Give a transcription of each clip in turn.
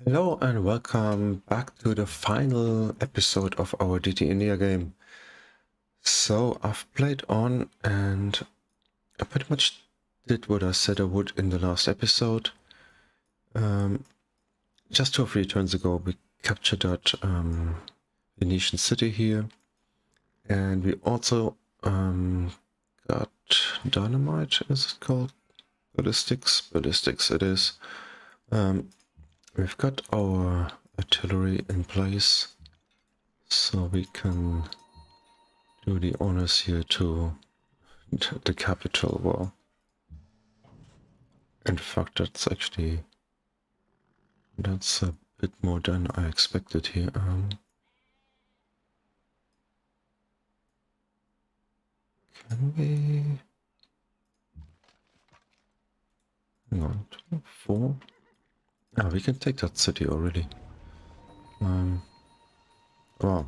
Hello and welcome back to the final episode of our Deity India game. So I've played on and I pretty much did what I said I would in the last episode. Just 2 or 3 turns ago we captured that Venetian city here, and we also got dynamite, is it called? Ballistics it is. We've got our artillery in place, so we can do the honors here to the capital. Well, in fact, that's a bit more than I expected here. Can we? Hang on, 2, 4. Ah, we can take that city already. Wow.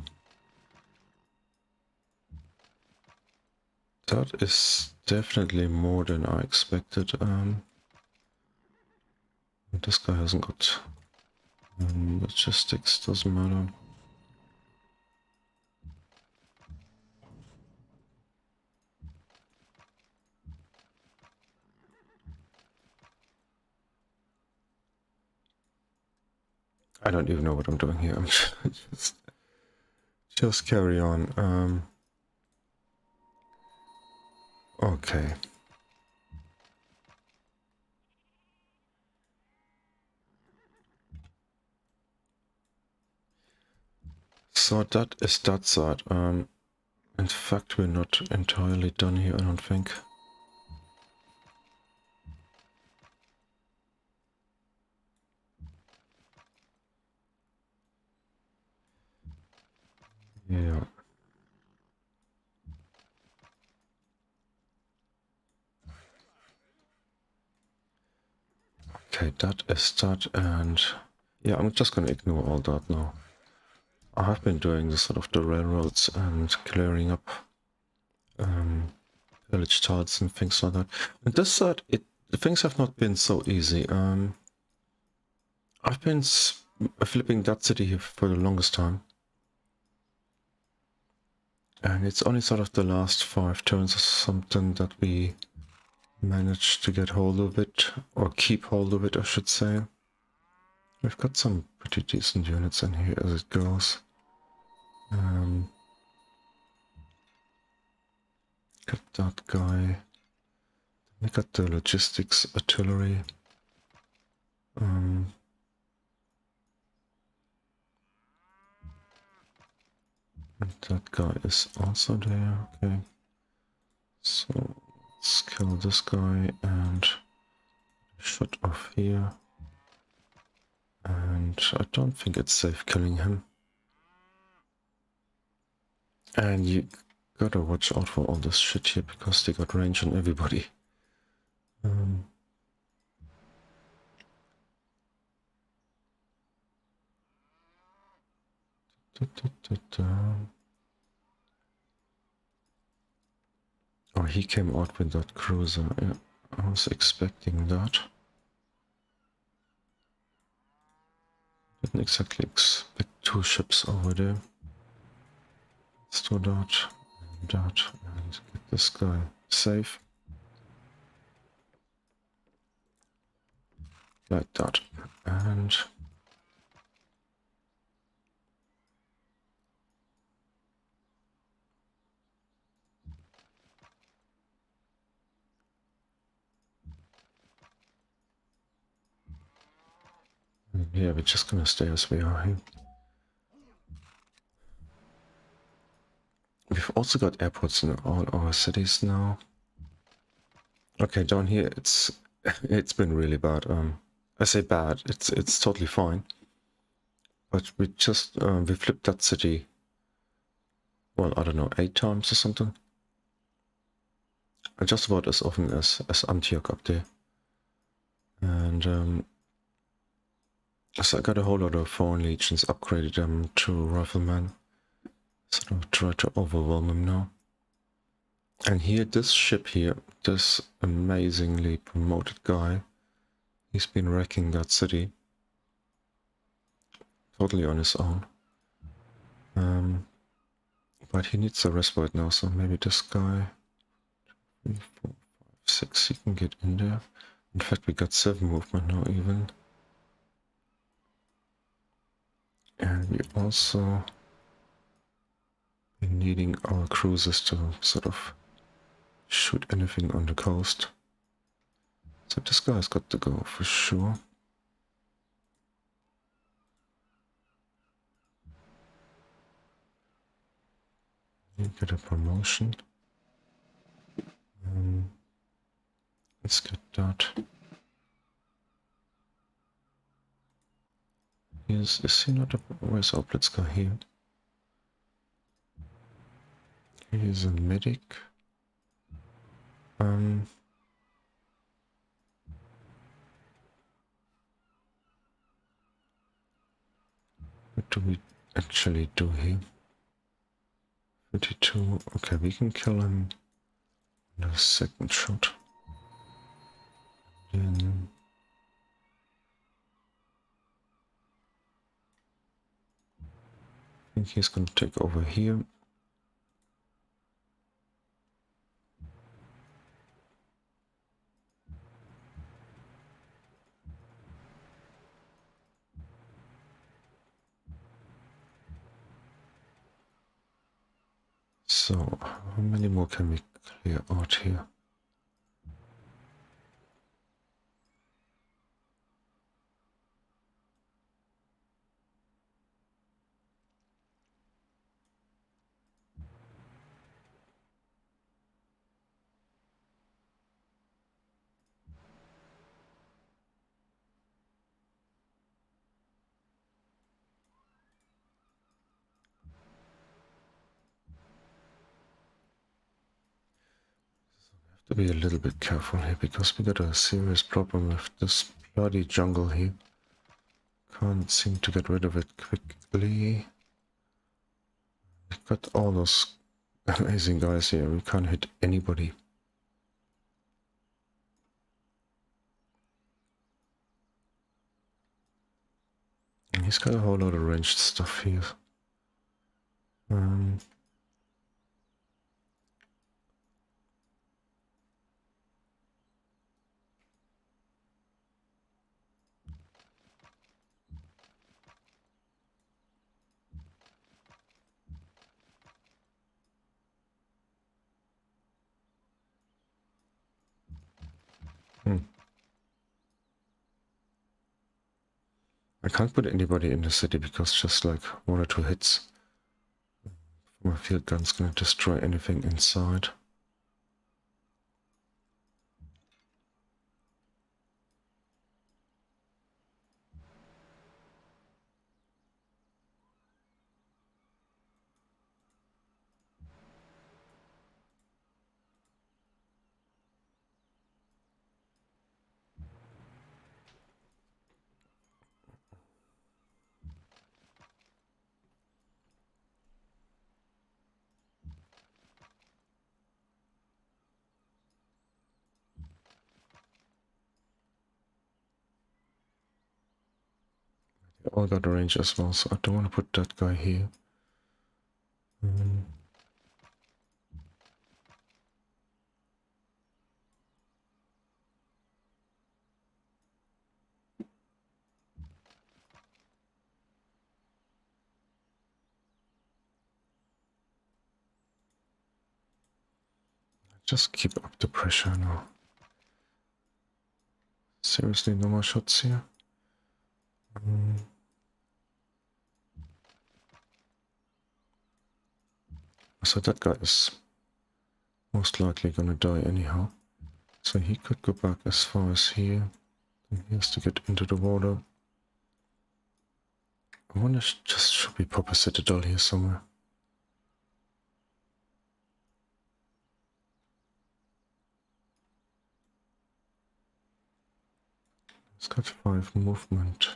That is definitely more than I expected. This guy hasn't got logistics, doesn't matter. I don't even know what I'm doing here. I'm just carry on. Okay. So that is that side. In fact, we're not entirely done here, I don't think. Yeah. Okay, that is that, and yeah, I'm just gonna ignore all that now. I have been doing the sort of the railroads and clearing up village tiles and things like that. On this side, things have not been so easy. I've been flipping that city here for the longest time, and it's only sort of the last 5 turns or something that we managed to get hold of it, or keep hold of it, I should say. We've got some pretty decent units in here as it goes. Got that guy. We got the logistics artillery. And that guy is also there. Okay. So let's kill this guy and shut off here. And I don't think it's safe killing him. And you gotta watch out for all this shit here because they got range on everybody. Oh, he came out with that cruiser. Yeah, I was expecting that. Didn't exactly expect 2 ships over there. Let's do that, and get this guy safe. Like that. And yeah, we're just gonna stay as we are here. We've also got airports in all our cities now. Okay, down here it's been really bad. I say bad, it's totally fine. But we just we flipped that city, well, I don't know, 8 times or something. Just about as often as Antioch up there. And so I got a whole lot of foreign legions, upgraded them to riflemen. Sort of try to overwhelm them now. And here, this ship here, this amazingly promoted guy, he's been wrecking that city. totally on his own. But he needs a rest point now, so maybe this guy, 3, 4, 5, 6, he can get in there. In fact, we got 7 movement now even. And we also be needing our cruisers to sort of shoot anything on the coast. So this guy's got to go for sure. You get a promotion. Let's get that. Is he not a... Where's our blitz guy here? He's a medic. What do we actually do here? 32. Okay, we can kill him in a second shot. Then I think he's gonna take over here. So, how many more can we clear out here? To be a little bit careful here because we got a serious problem with this bloody jungle here. Can't seem to get rid of it quickly. We've got all those amazing guys here. We can't hit anybody. And he's got a whole lot of ranged stuff here. I can't put anybody in the city because just like 1 or 2 hits from a field gun's gonna destroy anything inside. They all got range as well, so I don't want to put that guy here. Just keep up the pressure now. Seriously, no more shots here. So that guy is most likely gonna die anyhow. So he could go back as far as here. And he has to get into the water. I wonder, just should we pop a citadel here somewhere? It's got 5 movement.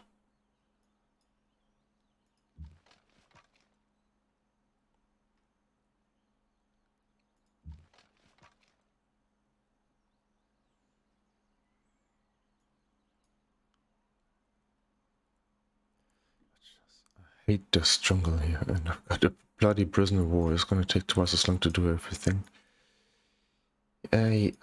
hate this jungle here, and I've got a bloody prisoner war. It's gonna take twice as long to do everything. Aye.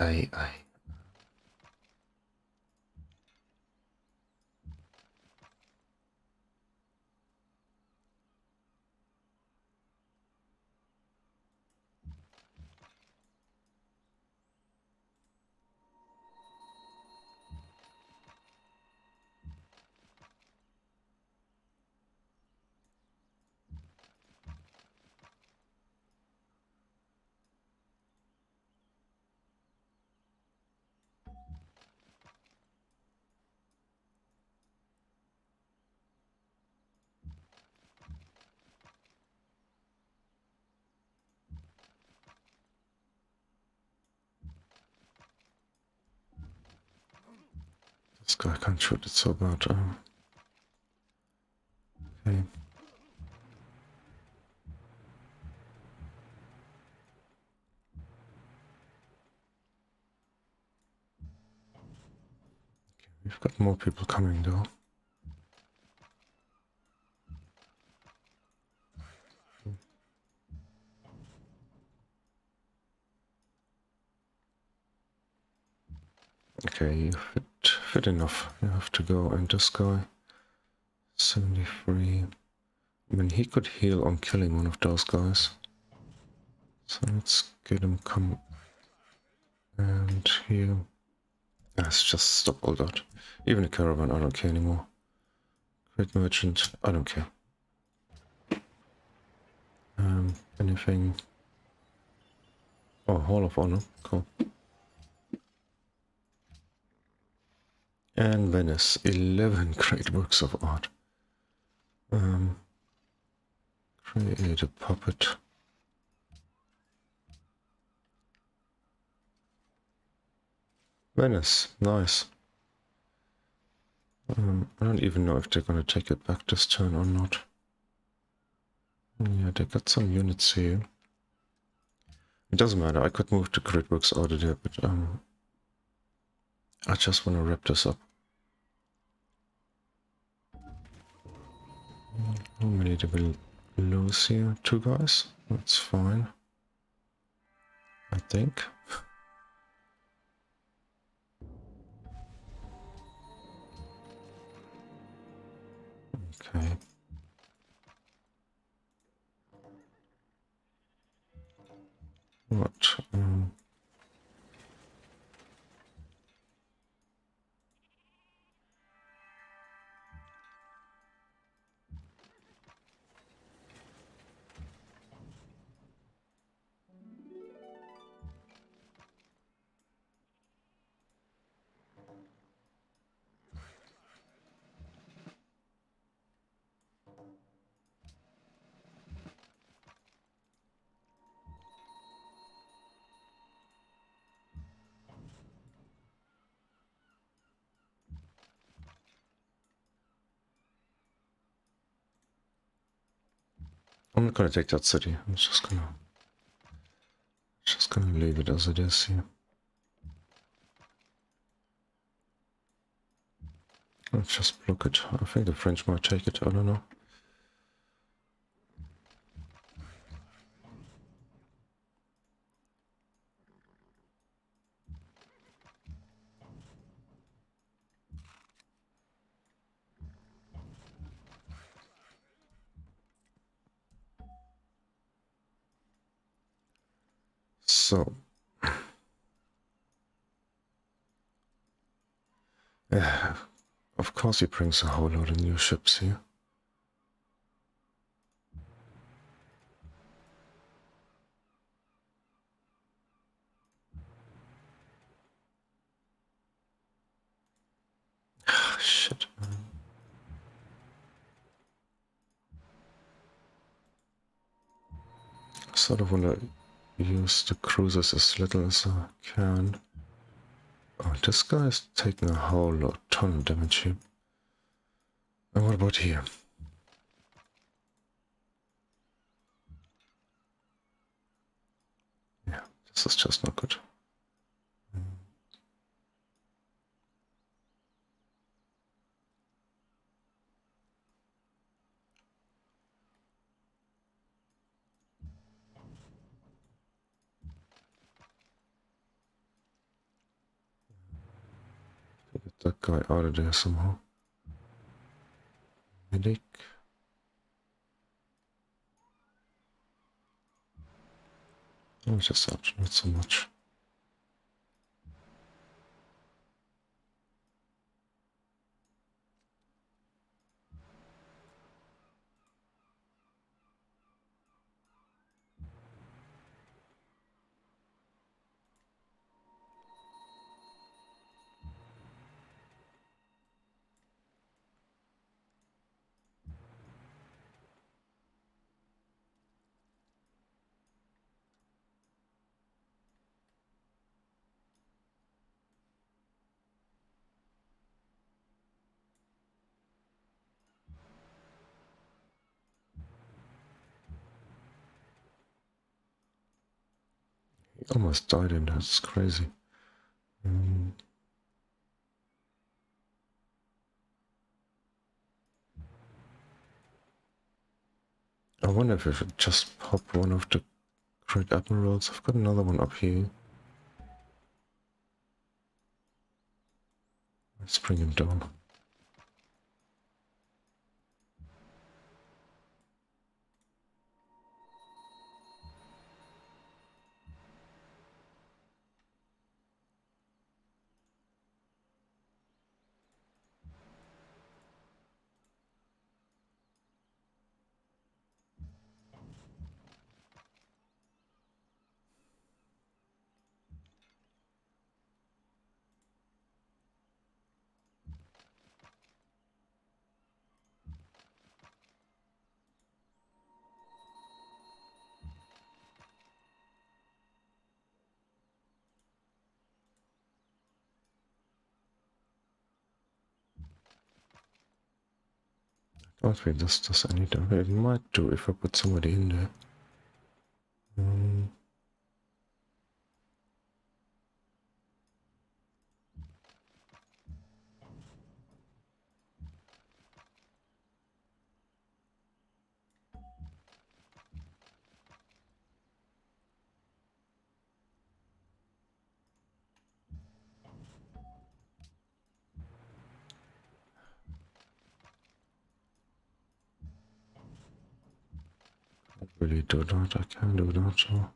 This guy can't shoot it so bad. Okay. We've got more people coming though. Okay, you fit enough. You have to go, and this guy, 73. I mean, he could heal on killing one of those guys. So let's get him come. And here. Let's just stop all that. Even a caravan, I don't care anymore. Great merchant, I don't care. Anything. Oh, Hall of Honor, cool. And Venice, 11 great works of art. Create a puppet. Venice, nice. I don't even know if they're gonna take it back this turn or not. Yeah, they got some units here. It doesn't matter, I could move the grid works out of there, but I just want to wrap this up. How many do we lose here? 2 guys? That's fine. I think. Okay. What? I'm not gonna take that city. I'm just gonna leave it as it is here. Let's just block it. I think the French might take it. I don't know. So, of course he brings a whole lot of new ships here. Shit. I sort of want to use the cruisers as little as I can. Oh, this guy is taking a whole ton of damage here. And what about here? Yeah, this is just not good. that guy out of there somehow. Medic. Oh, just out, not so much. He almost died in that, it's crazy. I wonder if I should just pop one of the Great Admirals. I've got another one up here. Let's bring him down. I don't think this does any damage. It might do if I put somebody in there. 'Really do that, I can do that, so.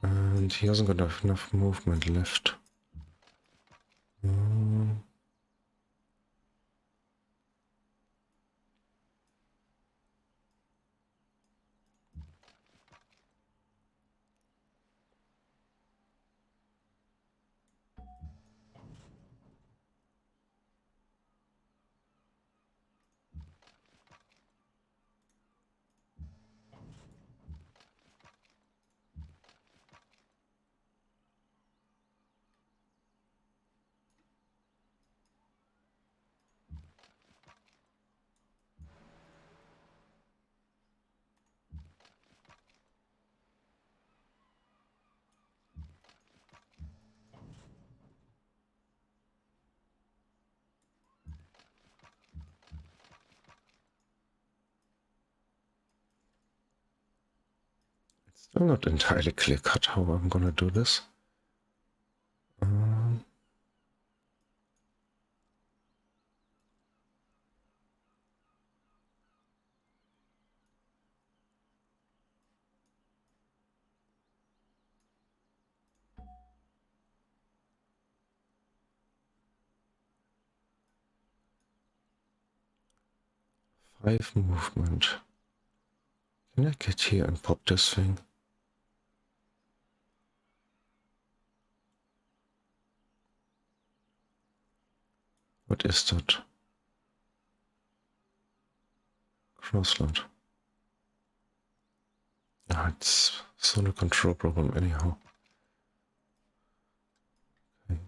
And he hasn't got enough movement left. 'Still not entirely clear cut how I'm gonna do this. 5 movement. Can I get here and pop this thing? What is that? Crossland. Ah, it's zone control problem anyhow. Okay.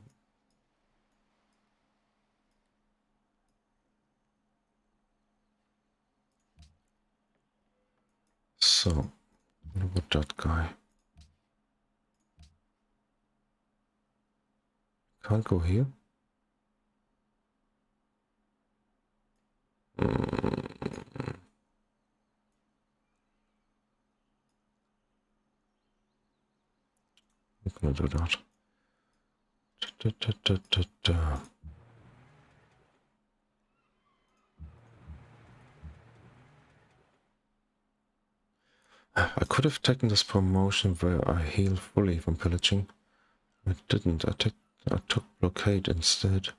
So, what about that guy? Can't go here? I'm gonna do that. Da, da, da, da, da. I could have taken this promotion where I heal fully from pillaging. I didn't. I took blockade instead.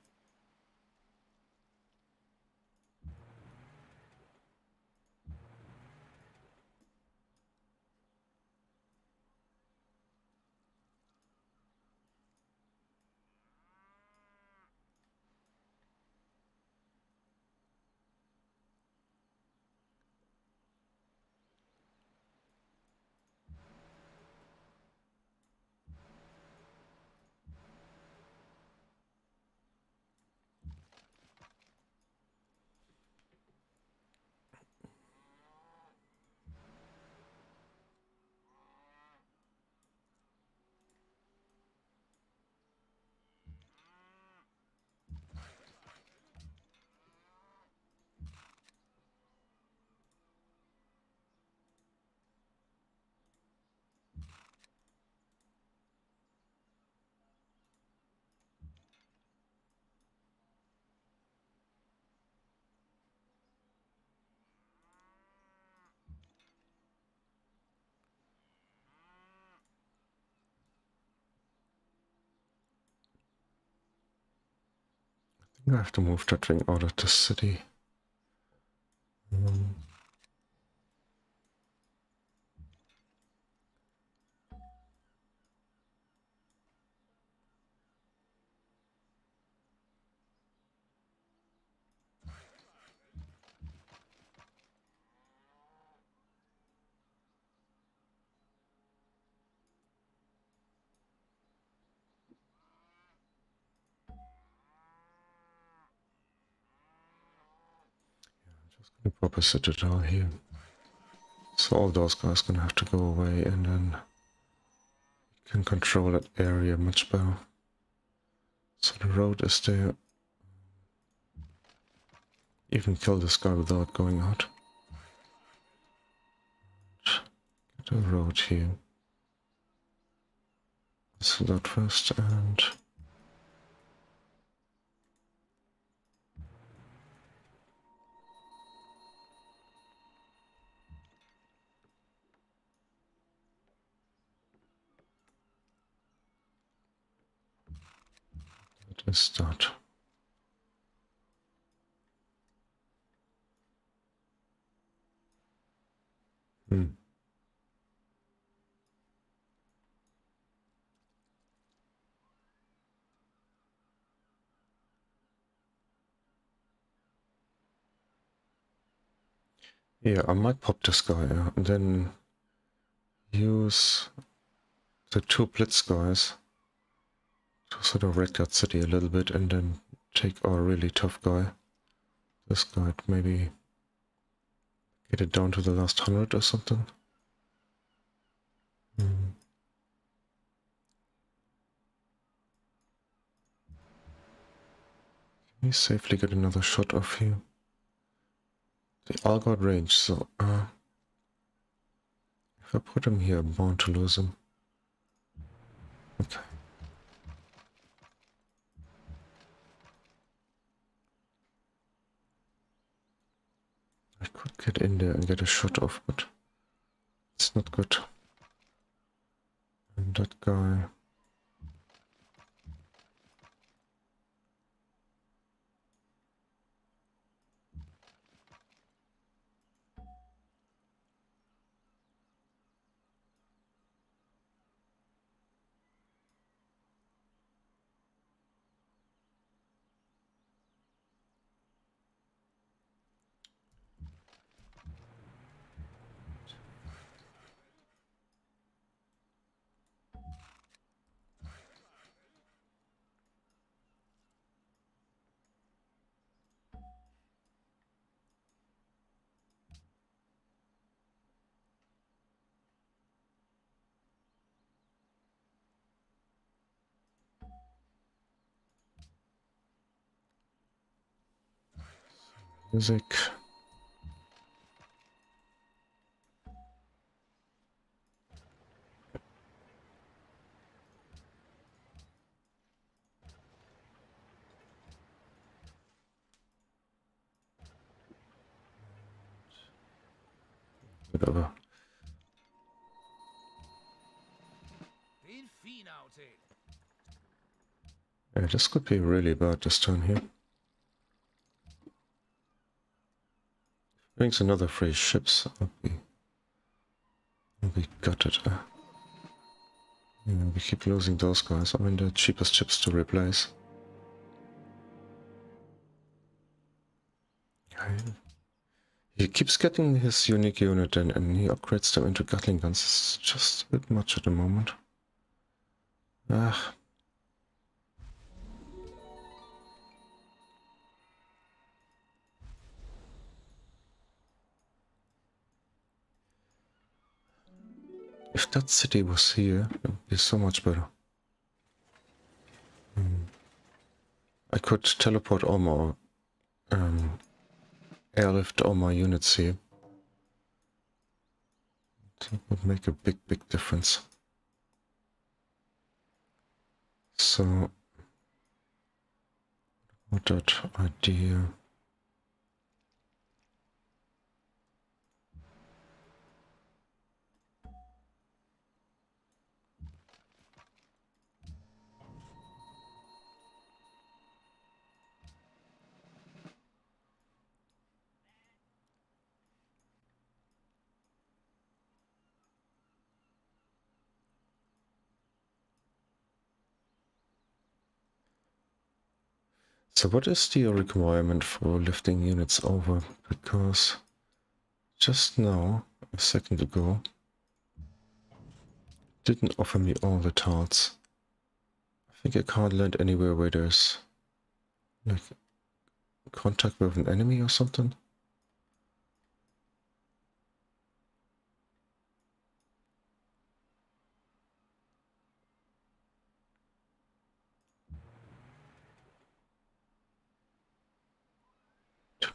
I have to move that thing out of the city. Just gonna pop a citadel here. So all those guys gonna have to go away, and then you can control that area much better. So the road is there. Even kill this guy without going out. Get a road here. So that first, and that is that. Yeah, I might pop this guy out and then use the two blitz guys to sort of wreck that city a little bit, and then take our really tough guy. This guy, maybe get it down to the last 100 or something. Can we safely get another shot off here? They all got range, so if I put him here, I'm bound to lose him. Okay. I could get in there and get a shot off, but it's not good. And that guy... Music. whatever. Yeah, this could be really bad this turn here. Brings another 3 ships. I'll be gutted. Yeah, we keep losing those guys. I mean, the cheapest ships to replace. He keeps getting his unique unit and he upgrades them into Gatling Guns. It's just a bit much at the moment. Ah. If that city was here, it would be so much better. I could teleport all my airlift all my units here. That would make a big difference. So, what that idea? So what is the requirement for lifting units over? Because just now, a second ago, didn't offer me all the tarts. I think I can't land anywhere where there's like contact with an enemy or something. Two,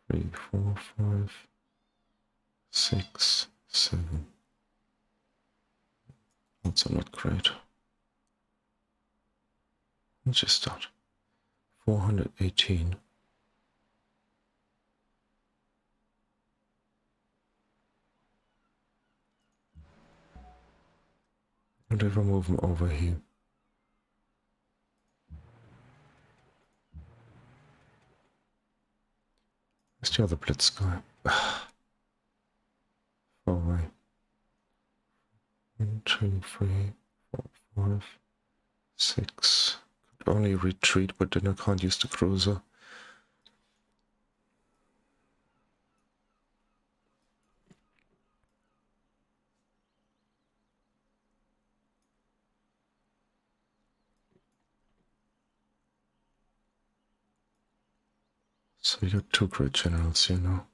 3, 4, 5, 6, 7. Also not great. Let's just start. 418. And if I move them over here. Where's the other blitz guy? Far away. 1, 2, 3, 4, 5, 6. Could only retreat, but then I can't use the cruiser. So you got 2 great generals here now.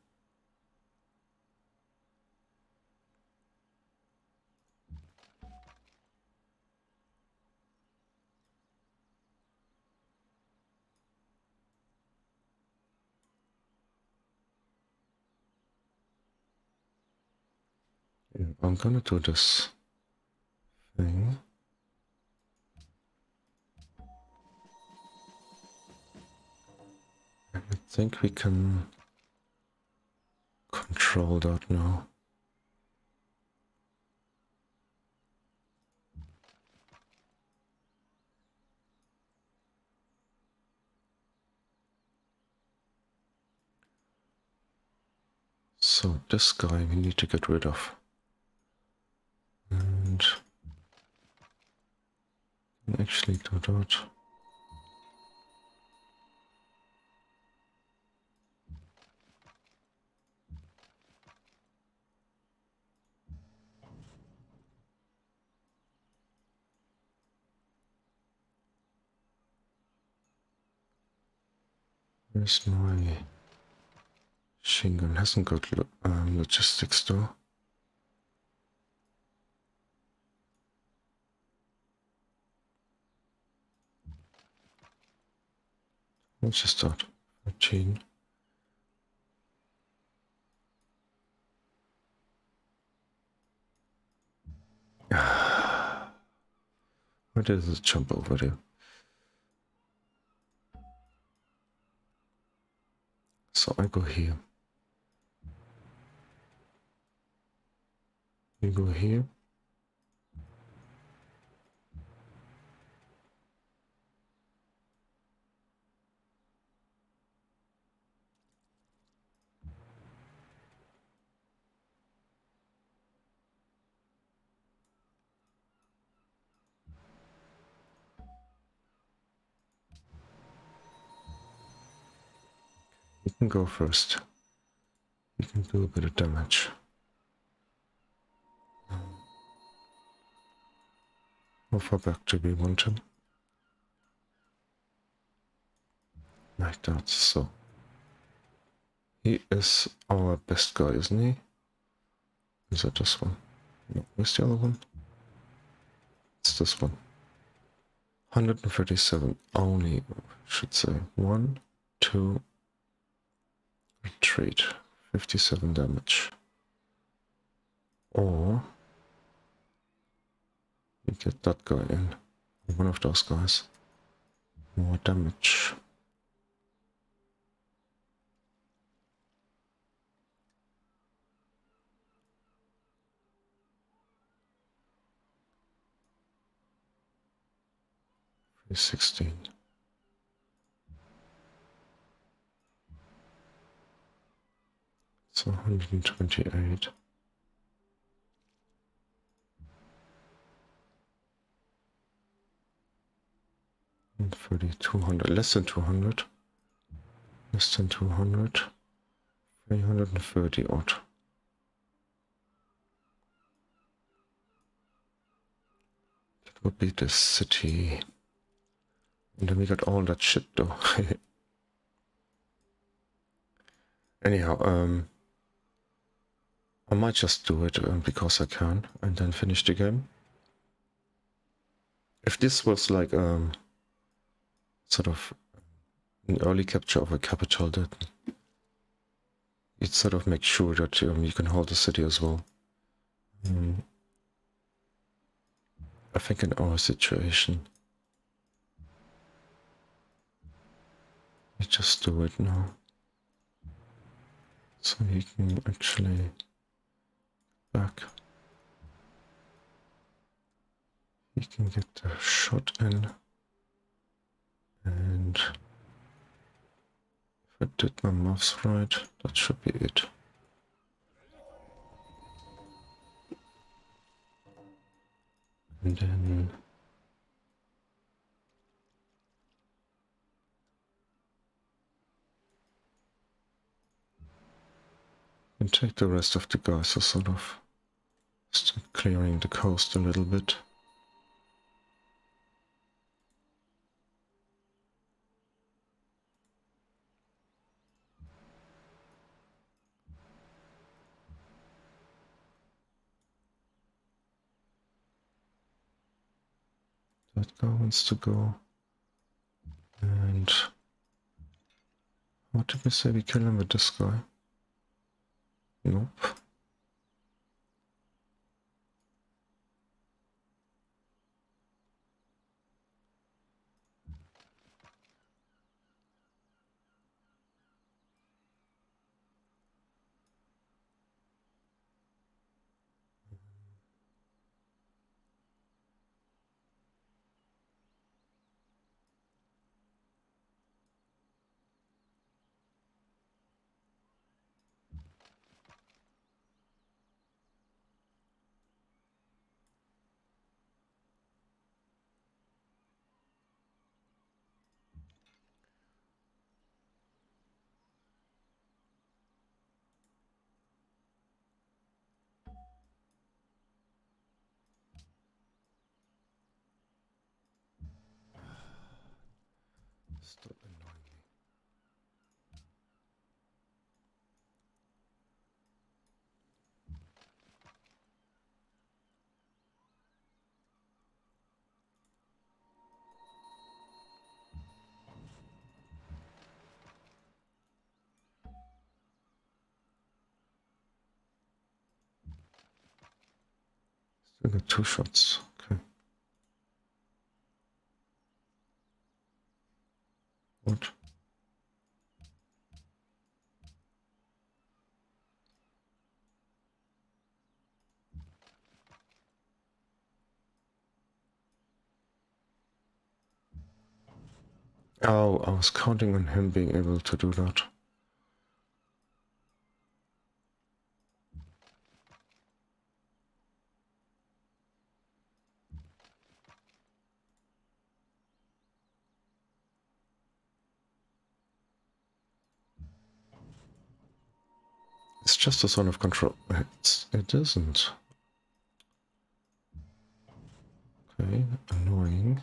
Yeah, I'm gonna do this thing. I think we can control that now. So this guy we need to get rid of. And actually do that. Where's my Shingun? Hasn't got logistics though. Let's just start. 13. Where does it jump over there? So I go here. You go here. You can go first. You can do a bit of damage. How far back do we want him? Like that, so. He is our best guy, isn't he? Is that this one? No, where's the other one? It's this one. 137 only, should say. 1, 2, retreat. 57 damage. Or you get that guy in. One of those guys. More damage. He's 16. So 128. And 30, 200. Less than 200. Less than 200. 330 odd. That would be the city. And then we got all that shit though. Anyhow, I might just do it because I can and then finish the game. If this was like sort of an early capture of a capital, that it sort of makes sure that you can hold the city as well. I think in our situation, we just do it now. So he can actually back. He can get the shot in. And if I did my maths right, that should be it. And then and take the rest of the guys to sort of start clearing the coast a little bit. That guy wants to go. And what did we say? We kill him with this guy? Nope. Stop annoying me. Still got 2 shots. Okay. What? Oh, I was counting on him being able to do that. It's just a zone of control. It isn't. Okay, annoying.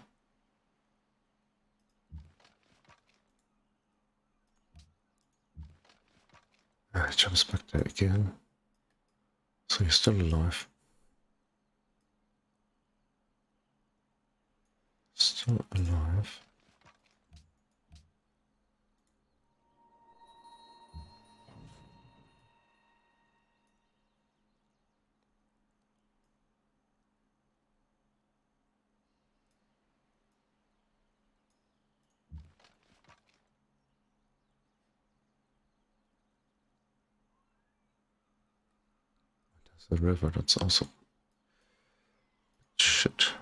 It jumps back there again. So he's still alive. Still alive. There's the river, that's also shit.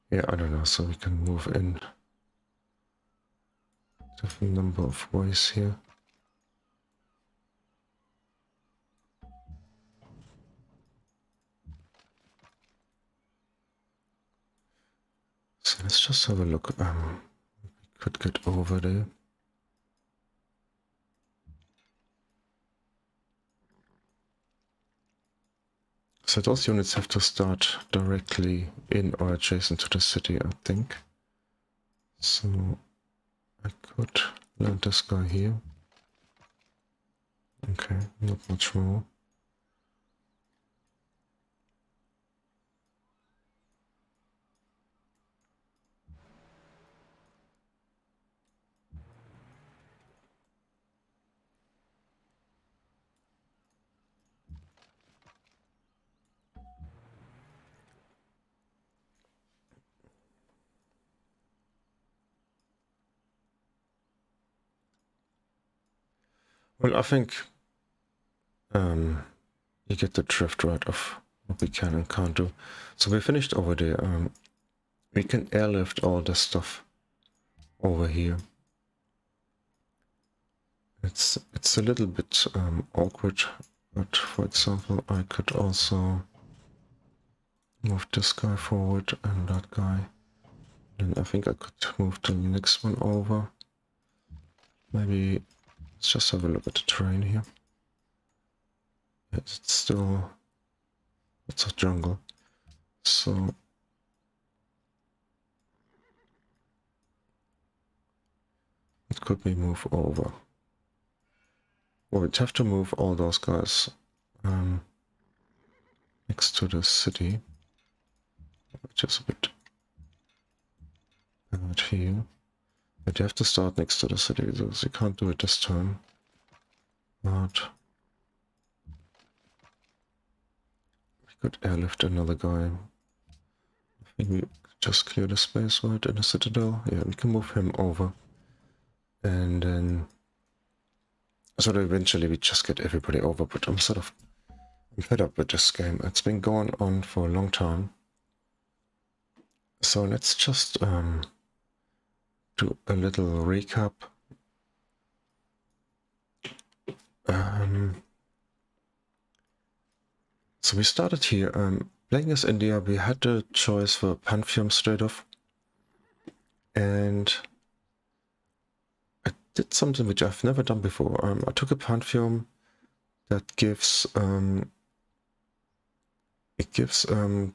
Yeah, I don't know, so we can move in different number of ways here. So let's just have a look. We could get over there. So those units have to start directly in or adjacent to the city, I think. So I could land this guy here. Okay, not much more. Well, I think you get the drift right of what we can and can't do. So we finished over there. We can airlift all this stuff over here. It's a little bit awkward, but for example, I could also move this guy forward and that guy. And I think I could move the next one over. Maybe let's just have a look at the terrain here. It's still, it's a jungle. So it could be move over. Well, we'd have to move all those guys next to the city, which is a bit bad here. But you have to start next to the city, because you can't do it this time. But we could airlift another guy. I think we just clear the space right in the citadel. Yeah, we can move him over. And then so that eventually we just get everybody over, but I'm fed up with this game. It's been going on for a long time. So let's just do a little recap. So we started here, playing as India. We had the choice for Pantheon straight off. And I did something which I've never done before. I took a Pantheon that gives it gives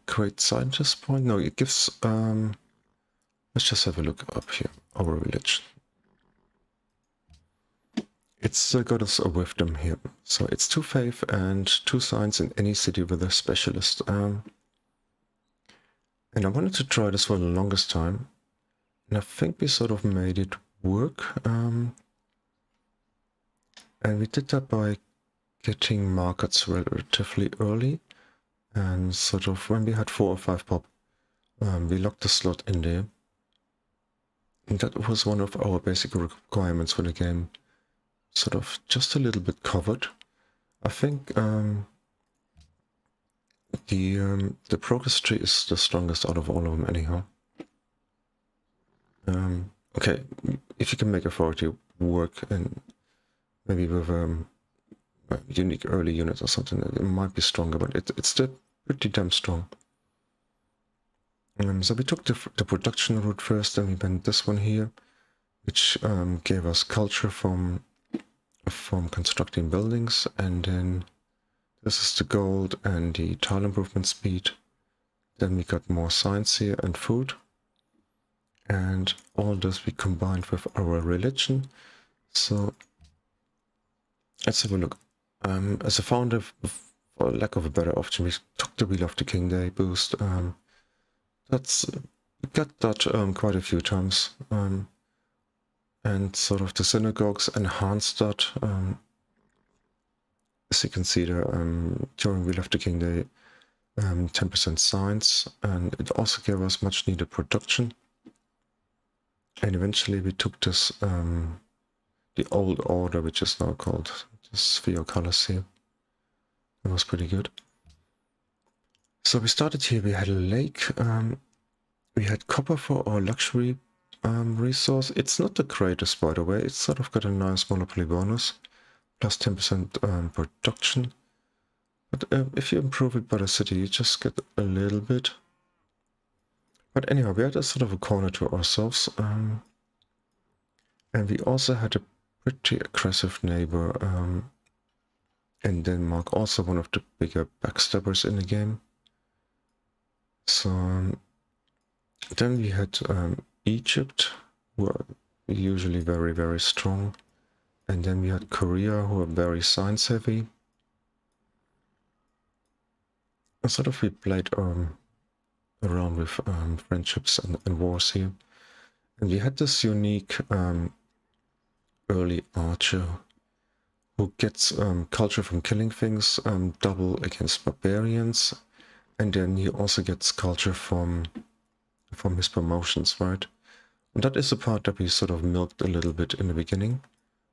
great scientist point. No, it gives let's just have a look up here. Our village. It's the goddess of wisdom here. So it's 2 faith and 2 science in any city with a specialist. And I wanted to try this for the longest time. And I think we sort of made it work. And we did that by getting markets relatively early. And sort of when we had 4 or 5 pop, we locked the slot in there. And that was one of our basic requirements for the game. Sort of just a little bit covered. I think the progress tree is the strongest out of all of them anyhow. Okay, if you can make authority work and maybe with a unique early unit or something, it might be stronger, but it's still pretty damn strong. So we took the production route first, then we went this one here, which gave us culture from constructing buildings, and then this is the gold and the tile improvement speed. Then we got more science here and food. And all this we combined with our religion. So let's have a look. As a founder, for lack of a better option, we took the Wheel of the King Day boost. We got that quite a few times. And sort of the synagogues enhanced that. As you can see there, during Wheel of the King Day, 10% science, and it also gave us much needed production. And eventually we took this, the old order, which is now called the Sphere Colors here. That was pretty good. So we started here, we had a lake, we had copper for our luxury resource. It's not the greatest, by the way, it's sort of got a nice monopoly bonus, plus 10% production. But if you improve it by the city, you just get a little bit. But anyhow, we had a sort of a corner to ourselves. And we also had a pretty aggressive neighbor in Denmark, also one of the bigger backstabbers in the game. So then we had Egypt, who are usually very, very strong. And then we had Korea, who are very science heavy. And sort of we played around with friendships and wars here. And we had this unique early archer who gets culture from killing things, double against barbarians, and then he also gets culture from his promotions, right? And that is the part that we sort of milked a little bit in the beginning.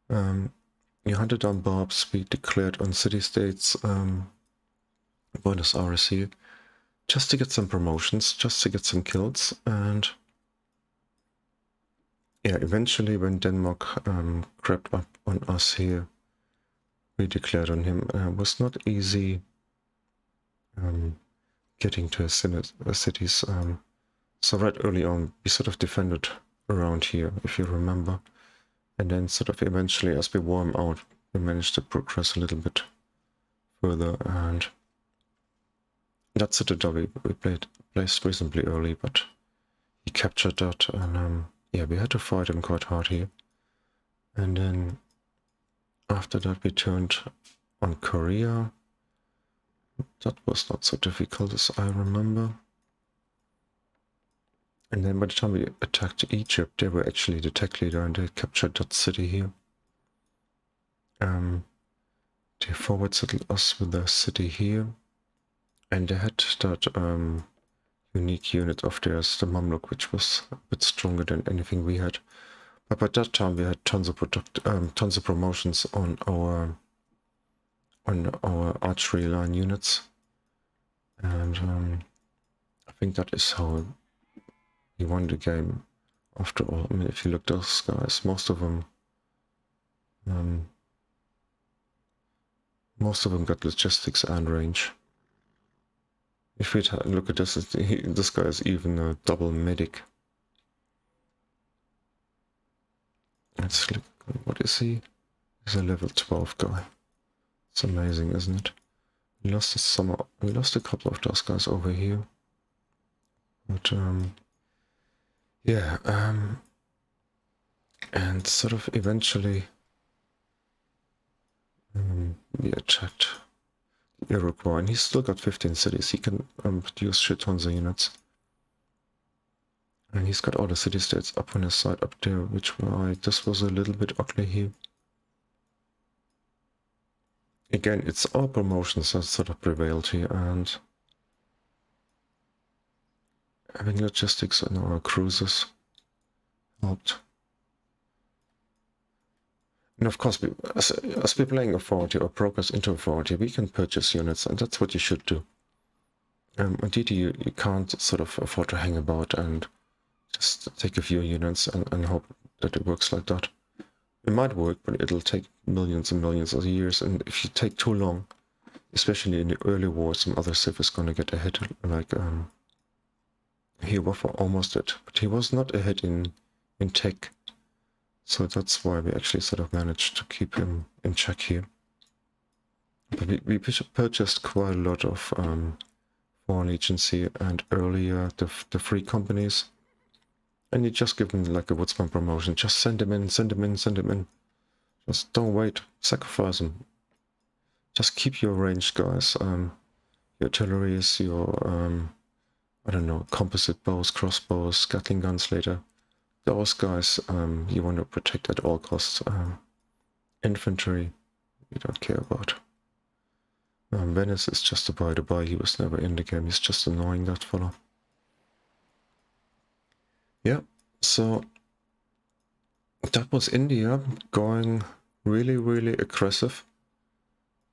We hunted down barbs, we declared on city-states, Buenos Aires here, just to get some promotions, just to get some kills, and yeah, eventually when Denmark crept up on us here, we declared on him. It was not easy getting to cities. So right early on, we sort of defended around here, if you remember. And then sort of eventually, as we warm out, we managed to progress a little bit further. And that citadel we placed reasonably early, but he captured that. And yeah, we had to fight him quite hard here. And then after that, we turned on Korea. That was not so difficult as I remember. And then by the time we attacked Egypt, they were actually the tech leader and they captured that city here. They forward settled us with the city here. And they had that unique unit of theirs, the Mamluk, which was a bit stronger than anything we had. But by that time we had tons of promotions on our archery line units. And I think that is how we won the game after all. I mean, if you look at those guys, most of them got logistics and range. If we look at this, this guy is even a double medic. Let's look, what is he? He's a level 12 guy. It's amazing, isn't it? We lost a couple of those guys over here. But yeah, and sort of eventually We attacked Iroquois, and he's still got 15 cities. He can produce shit tons of units. And he's got all the city-states up on his side up there, which why this was a little bit ugly here. Again, it's our promotions that sort of prevailed here, and having logistics on our cruisers helped. And of course, as we're playing authority or progress into authority, we can purchase units, and that's what you should do. On DT, you can't sort of afford to hang about and just take a few units and hope that it works like that. It might work, but it'll take millions and millions of years, and if you take too long, especially in the early war, some other civ is gonna get ahead, like he was almost it, but he was not ahead in tech, so that's why we actually sort of managed to keep him in check here. But we purchased quite a lot of foreign agency and earlier the free companies, and you just give them like a woodsman promotion. Just send them in, send them in, send them in. Just don't wait, sacrifice them. Just keep your ranged guys, your artilleries, your I don't know, composite bows, crossbows, Gatling guns later. Those guys you want to protect at all costs. Infantry, you don't care about. Venice is just a by the by, he was never in the game, he's just annoying, that fellow. Yeah, so that was India going really, really aggressive.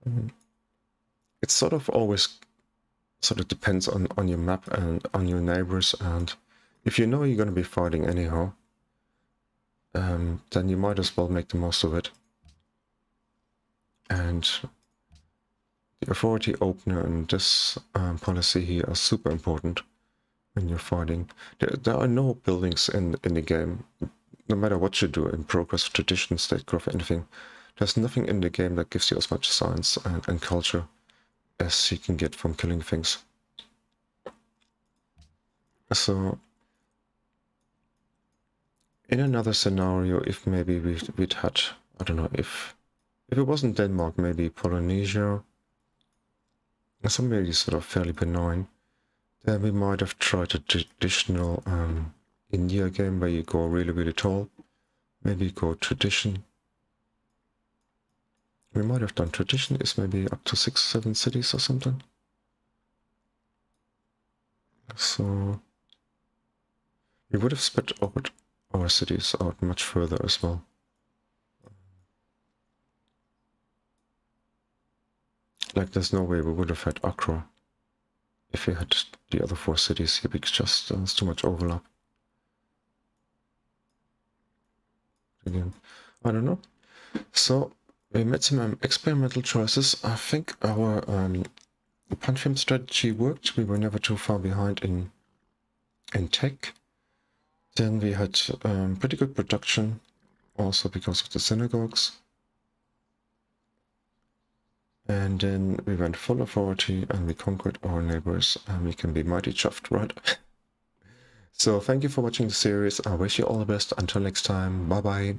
It sort of always sort of depends on your map and on your neighbors, and if you know you're going to be fighting anyhow, then you might as well make the most of it. And the authority opener and this policy here are super important when you're fighting. There are no buildings in the game, no matter what you do in progress, tradition, statecraft, anything. There's nothing in the game that gives you as much science and culture as you can get from killing things. So in another scenario, if maybe we'd had, I don't know, if it wasn't Denmark, maybe Polynesia, somebody sort of fairly benign, then we might have tried a traditional India game where you go really, really tall. Maybe go tradition. We might have done tradition is maybe up to 6 or 7 cities or something. So we would have spread our cities out much further as well. Like there's no way we would have had Accra if we had the other 4 cities here, because just there's too much overlap. Again, I don't know. So we made some experimental choices. I think our Pantheon strategy worked. We were never too far behind in tech. Then we had pretty good production, also because of the synagogues. And then we went full authority and we conquered our neighbors, and we can be mighty chuffed, right? So thank you for watching the series. I wish you all the best. Until next time, bye bye.